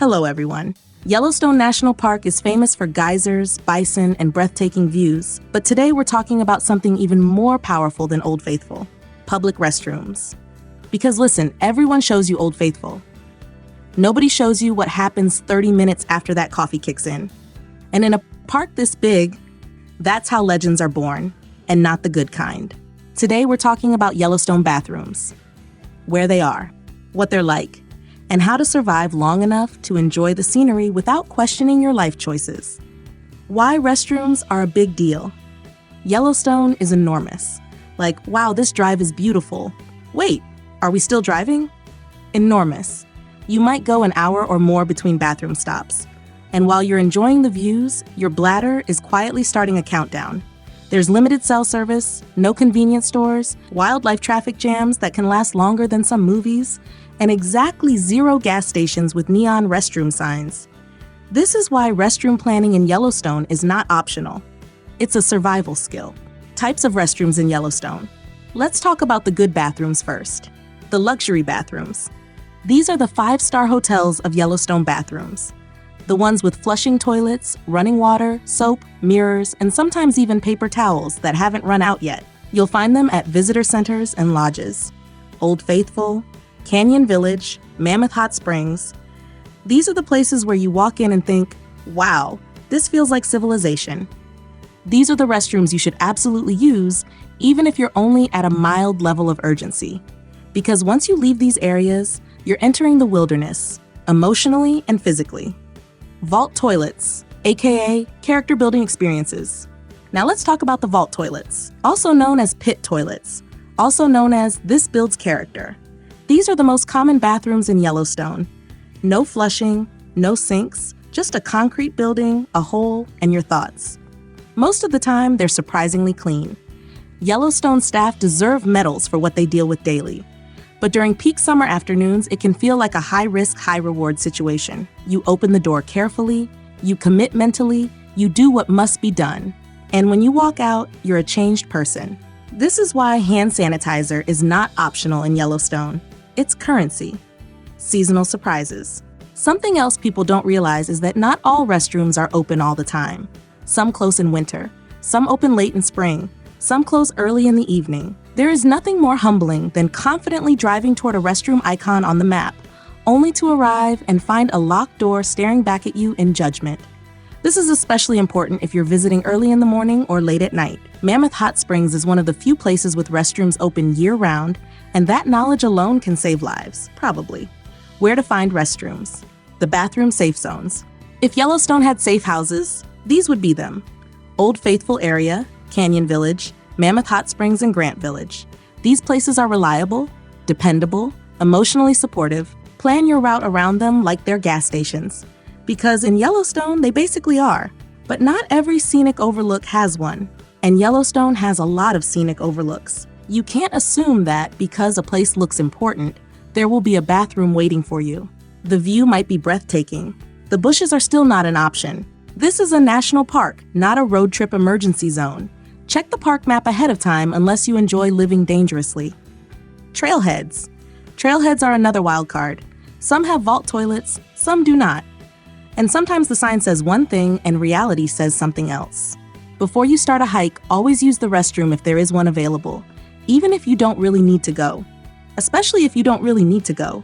Hello, everyone. Yellowstone National Park is famous for geysers, bison, and breathtaking views, but today we're talking about something even more powerful than Old Faithful: public restrooms. Because listen, everyone shows you Old Faithful. Nobody shows you what happens 30 minutes after that coffee kicks in. And in a park this big, that's how legends are born, and not the good kind. Today we're talking about Yellowstone bathrooms, where they are, what they're like, and how to survive long enough to enjoy the scenery without questioning your life choices. Why restrooms are a big deal. Yellowstone is enormous. Like, wow, this drive is beautiful. Wait, are we still driving? Enormous. You might go an hour or more between bathroom stops. And while you're enjoying the views, your bladder is quietly starting a countdown. There's limited cell service, no convenience stores, wildlife traffic jams that can last longer than some movies, and exactly 0 gas stations with neon restroom signs. This is why restroom planning in Yellowstone is not optional. It's a survival skill. Types of restrooms in Yellowstone. Let's talk about the good bathrooms first. The luxury bathrooms. These are the 5-star hotels of Yellowstone bathrooms. The ones with flushing toilets, running water, soap, mirrors, and sometimes even paper towels that haven't run out yet. You'll find them at visitor centers and lodges. Old Faithful, Canyon Village, Mammoth Hot Springs. These are the places where you walk in and think, wow, this feels like civilization. These are the restrooms you should absolutely use, even if you're only at a mild level of urgency. Because once you leave these areas, you're entering the wilderness, emotionally and physically. Vault toilets, aka character building experiences. Now let's talk about the vault toilets, also known as pit toilets, also known as this builds character. These are the most common bathrooms in Yellowstone. No flushing, no sinks, just a concrete building, a hole, and your thoughts. Most of the time, they're surprisingly clean. Yellowstone staff deserve medals for what they deal with daily. But during peak summer afternoons, it can feel like a high-risk, high-reward situation. You open the door carefully, you commit mentally, you do what must be done. And when you walk out, you're a changed person. This is why hand sanitizer is not optional in Yellowstone. It's currency. Seasonal surprises. Something else people don't realize is that not all restrooms are open all the time. Some close in winter, some open late in spring, some close early in the evening. There is nothing more humbling than confidently driving toward a restroom icon on the map, only to arrive and find a locked door staring back at you in judgment. This is especially important if you're visiting early in the morning or late at night. Mammoth Hot Springs is one of the few places with restrooms open year-round, and that knowledge alone can save lives, probably. Where to find restrooms. The bathroom safe zones. If Yellowstone had safe houses, these would be them. Old Faithful area, Canyon Village, Mammoth Hot Springs, and Grant Village. These places are reliable, dependable, emotionally supportive. Plan your route around them like they're gas stations. Because in Yellowstone, they basically are. But not every scenic overlook has one. And Yellowstone has a lot of scenic overlooks. You can't assume that because a place looks important, there will be a bathroom waiting for you. The view might be breathtaking. The bushes are still not an option. This is a national park, not a road trip emergency zone. Check the park map ahead of time unless you enjoy living dangerously. Trailheads. Trailheads are another wild card. Some have vault toilets, some do not. And sometimes the sign says one thing and reality says something else. Before you start a hike, always use the restroom if there is one available, even if you don't really need to go. Especially if you don't really need to go.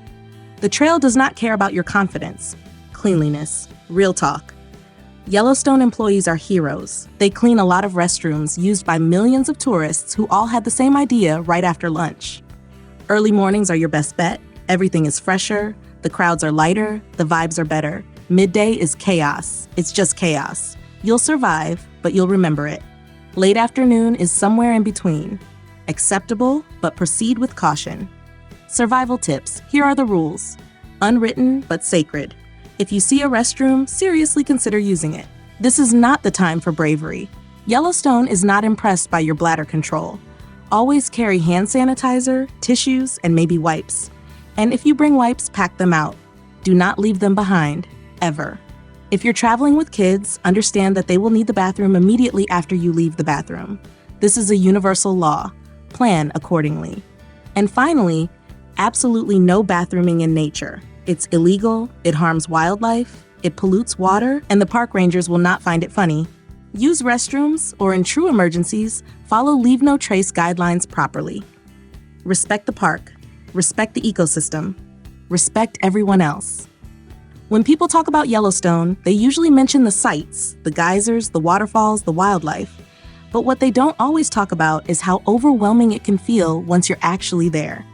The trail does not care about your confidence. Cleanliness. Real talk. Yellowstone employees are heroes. They clean a lot of restrooms used by millions of tourists who all had the same idea right after lunch. Early mornings are your best bet. Everything is fresher, the crowds are lighter, the vibes are better. Midday is chaos. It's just chaos. You'll survive, but you'll remember it. Late afternoon is somewhere in between. Acceptable, but proceed with caution. Survival tips. Here are the rules. Unwritten, but sacred. If you see a restroom, seriously consider using it. This is not the time for bravery. Yellowstone is not impressed by your bladder control. Always carry hand sanitizer, tissues, and maybe wipes. And if you bring wipes, pack them out. Do not leave them behind, ever. If you're traveling with kids, understand that they will need the bathroom immediately after you leave the bathroom. This is a universal law. Plan accordingly. And finally, absolutely no bathrooming in nature. It's illegal, it harms wildlife, it pollutes water, and the park rangers will not find it funny. Use restrooms, or in true emergencies, follow leave no trace guidelines properly. Respect the park, respect the ecosystem, respect everyone else. When people talk about Yellowstone, they usually mention the sights, the geysers, the waterfalls, the wildlife. But what they don't always talk about is how overwhelming it can feel once you're actually there.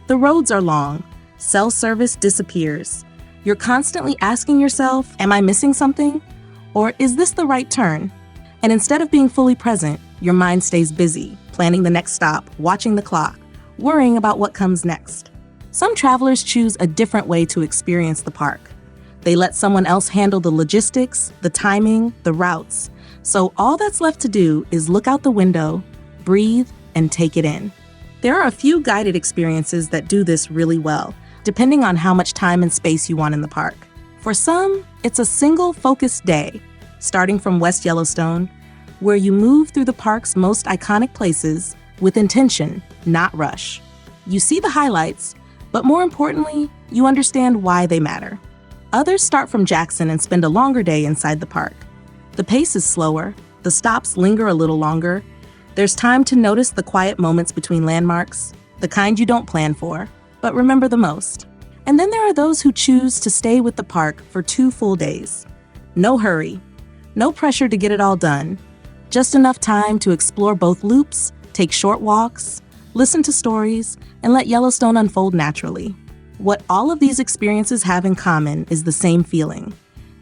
The roads are long, cell service disappears. You're constantly asking yourself, am I missing something? Or is this the right turn? And instead of being fully present, your mind stays busy, planning the next stop, watching the clock, worrying about what comes next. Some travelers choose a different way to experience the park. They let someone else handle the logistics, the timing, the routes. So all that's left to do is look out the window, breathe, and take it in. There are a few guided experiences that do this really well, depending on how much time and space you want in the park. For some, it's a single focused day, starting from West Yellowstone, where you move through the park's most iconic places with intention, not rush. You see the highlights, but more importantly, you understand why they matter. Others start from Jackson and spend a longer day inside the park. The pace is slower, the stops linger a little longer. There's time to notice the quiet moments between landmarks, the kind you don't plan for, but remember the most. And then there are those who choose to stay with the park for 2 full days. No hurry, no pressure to get it all done, just enough time to explore both loops, take short walks, listen to stories, and let Yellowstone unfold naturally. What all of these experiences have in common is the same feeling.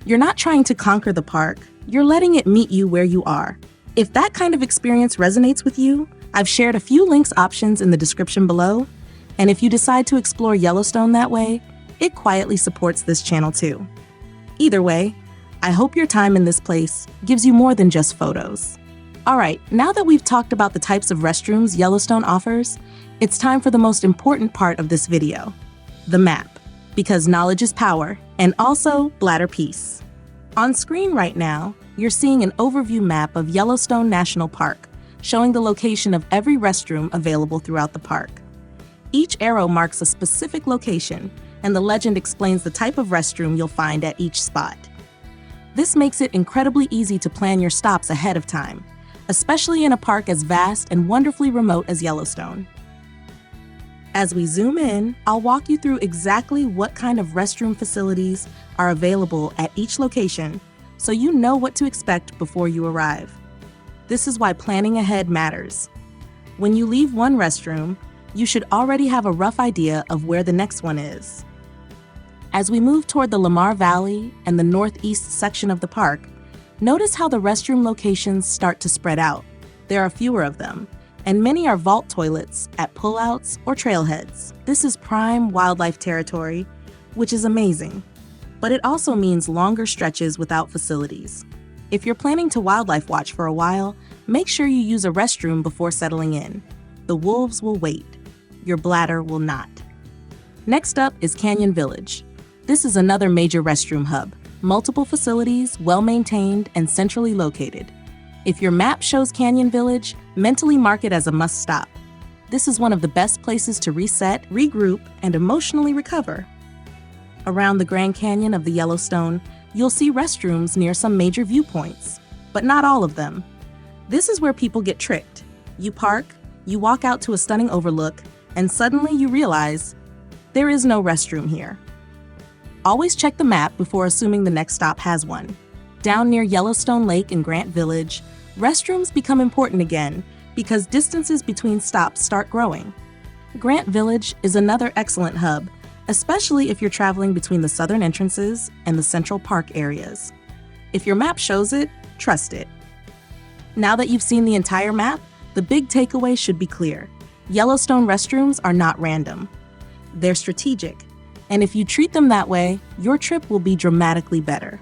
You're not trying to conquer the park, you're letting it meet you where you are. If that kind of experience resonates with you, I've shared a few links options in the description below, and if you decide to explore Yellowstone that way, it quietly supports this channel too. Either way, I hope your time in this place gives you more than just photos. Alright, now that we've talked about the types of restrooms Yellowstone offers, it's time for the most important part of this video. The map, because knowledge is power, and also bladder peace. On screen right now, you're seeing an overview map of Yellowstone National Park, showing the location of every restroom available throughout the park. Each arrow marks a specific location, and the legend explains the type of restroom you'll find at each spot. This makes it incredibly easy to plan your stops ahead of time, especially in a park as vast and wonderfully remote as Yellowstone. As we zoom in, I'll walk you through exactly what kind of restroom facilities are available at each location so you know what to expect before you arrive. This is why planning ahead matters. When you leave one restroom, you should already have a rough idea of where the next one is. As we move toward the Lamar Valley and the northeast section of the park, notice how the restroom locations start to spread out. There are fewer of them, and many are vault toilets at pullouts or trailheads. This is prime wildlife territory, which is amazing. But it also means longer stretches without facilities. If you're planning to wildlife watch for a while, make sure you use a restroom before settling in. The wolves will wait. Your bladder will not. Next up is Canyon Village. This is another major restroom hub. Multiple facilities, well-maintained, and centrally located. If your map shows Canyon Village, mentally mark it as a must-stop. This is one of the best places to reset, regroup, and emotionally recover. Around the Grand Canyon of the Yellowstone, you'll see restrooms near some major viewpoints, but not all of them. This is where people get tricked. You park, you walk out to a stunning overlook, and suddenly you realize there is no restroom here. Always check the map before assuming the next stop has one. Down near Yellowstone Lake and Grant Village, restrooms become important again because distances between stops start growing. Grant Village is another excellent hub, especially if you're traveling between the southern entrances and the central park areas. If your map shows it, trust it. Now that you've seen the entire map, the big takeaway should be clear. Yellowstone restrooms are not random. They're strategic, and if you treat them that way, your trip will be dramatically better.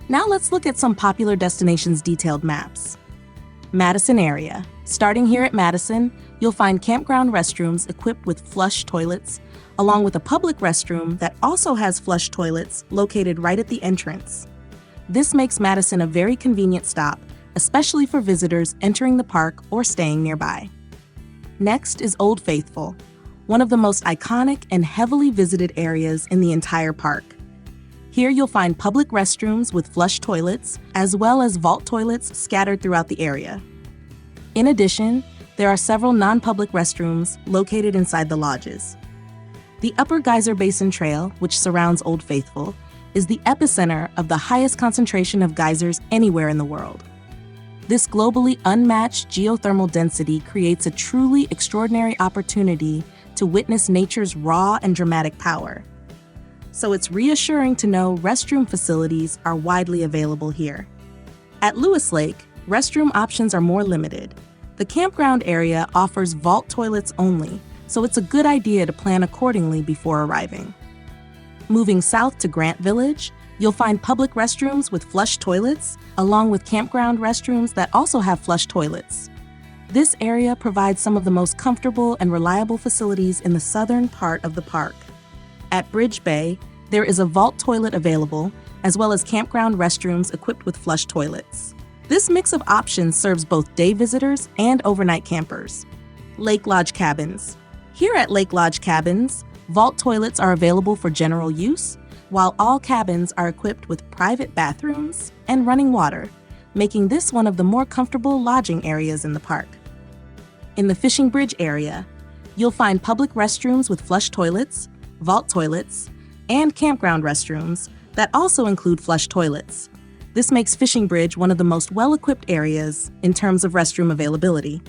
Now let's look at some popular destinations' detailed maps. Madison area. Starting here at Madison, you'll find campground restrooms equipped with flush toilets, along with a public restroom that also has flush toilets located right at the entrance. This makes Madison a very convenient stop, especially for visitors entering the park or staying nearby. Next is Old Faithful. one of the most iconic and heavily visited areas in the entire park. Here you'll find public restrooms with flush toilets, as well as vault toilets scattered throughout the area. In addition, there are several non-public restrooms located inside the lodges. The Upper Geyser Basin Trail, which surrounds Old Faithful, is the epicenter of the highest concentration of geysers anywhere in the world. This globally unmatched geothermal density creates a truly extraordinary opportunity to witness nature's raw and dramatic power. So it's reassuring to know restroom facilities are widely available here. At Lewis Lake, restroom options are more limited. The campground area offers vault toilets only, so it's a good idea to plan accordingly before arriving. Moving south to Grant Village, you'll find public restrooms with flush toilets, along with campground restrooms that also have flush toilets. This area provides some of the most comfortable and reliable facilities in the southern part of the park. At Bridge Bay, there is a vault toilet available, as well as campground restrooms equipped with flush toilets. This mix of options serves both day visitors and overnight campers. Lake Lodge Cabins. Here at Lake Lodge Cabins, vault toilets are available for general use, while all cabins are equipped with private bathrooms and running water, making this one of the more comfortable lodging areas in the park. In the Fishing Bridge area, you'll find public restrooms with flush toilets, vault toilets, and campground restrooms that also include flush toilets. This makes Fishing Bridge one of the most well-equipped areas in terms of restroom availability.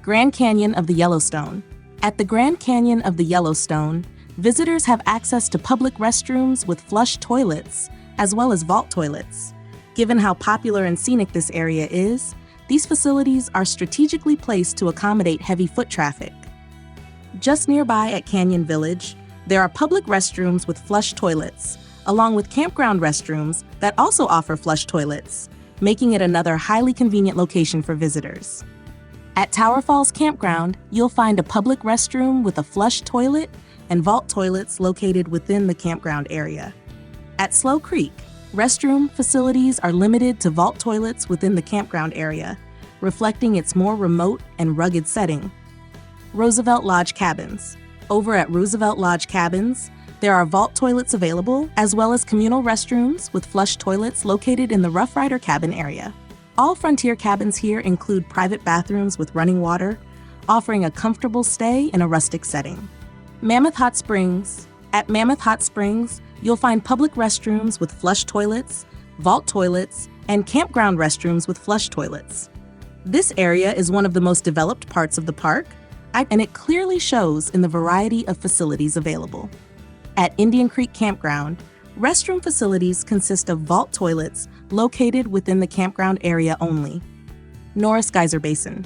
Grand Canyon of the Yellowstone. At the Grand Canyon of the Yellowstone, visitors have access to public restrooms with flush toilets, as well as vault toilets. Given how popular and scenic this area is, these facilities are strategically placed to accommodate heavy foot traffic. Just nearby at Canyon Village, there are public restrooms with flush toilets, along with campground restrooms that also offer flush toilets, making it another highly convenient location for visitors. At Tower Falls Campground, you'll find a public restroom with a flush toilet and vault toilets located within the campground area. At Slow Creek, restroom facilities are limited to vault toilets within the campground area, reflecting its more remote and rugged setting. Roosevelt Lodge Cabins. Over at Roosevelt Lodge Cabins, there are vault toilets available, as well as communal restrooms with flush toilets located in the Rough Rider cabin area. All Frontier cabins here include private bathrooms with running water, offering a comfortable stay in a rustic setting. Mammoth Hot Springs. At Mammoth Hot Springs, you'll find public restrooms with flush toilets, vault toilets, and campground restrooms with flush toilets. This area is one of the most developed parts of the park, and it clearly shows in the variety of facilities available. At Indian Creek Campground, restroom facilities consist of vault toilets located within the campground area only. Norris Geyser Basin.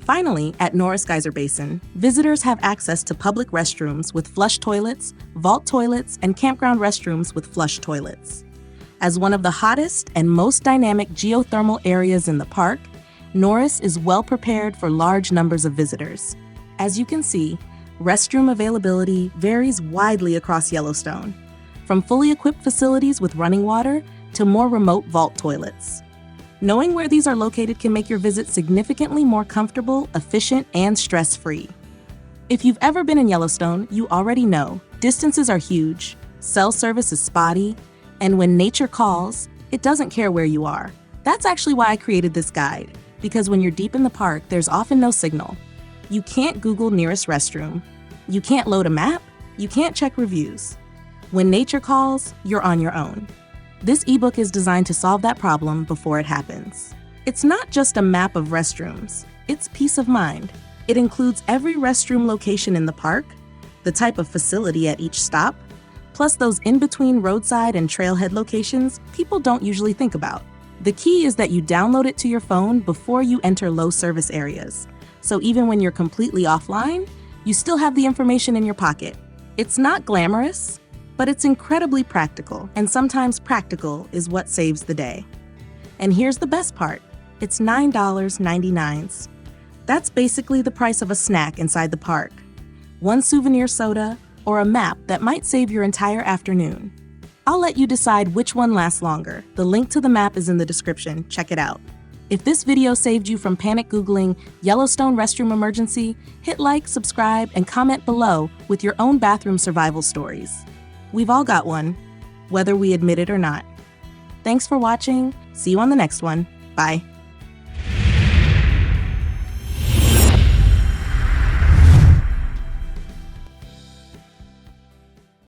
Finally, at Norris Geyser Basin, visitors have access to public restrooms with flush toilets, vault toilets, and campground restrooms with flush toilets. As one of the hottest and most dynamic geothermal areas in the park, Norris is well prepared for large numbers of visitors. As you can see, restroom availability varies widely across Yellowstone, from fully equipped facilities with running water to more remote vault toilets. Knowing where these are located can make your visit significantly more comfortable, efficient, and stress-free. If you've ever been in Yellowstone, you already know distances are huge, cell service is spotty, and when nature calls, it doesn't care where you are. That's actually why I created this guide, because when you're deep in the park, there's often no signal. You can't Google nearest restroom. You can't load a map. You can't check reviews. When nature calls, you're on your own. This ebook is designed to solve that problem before it happens. It's not just a map of restrooms, it's peace of mind. It includes every restroom location in the park, the type of facility at each stop, plus those in-between roadside and trailhead locations people don't usually think about. The key is that you download it to your phone before you enter low-service areas. So even when you're completely offline, you still have the information in your pocket. It's not glamorous, but it's incredibly practical, and sometimes practical is what saves the day. And here's the best part. It's $9.99. That's basically the price of a snack inside the park, one souvenir soda, or a map that might save your entire afternoon. I'll let you decide which one lasts longer. The link to the map is in the description. Check it out. If this video saved you from panic Googling Yellowstone restroom emergency, hit like, subscribe, and comment below with your own bathroom survival stories. We've all got one, whether we admit it or not. Thanks for watching. See you on the next one. Bye.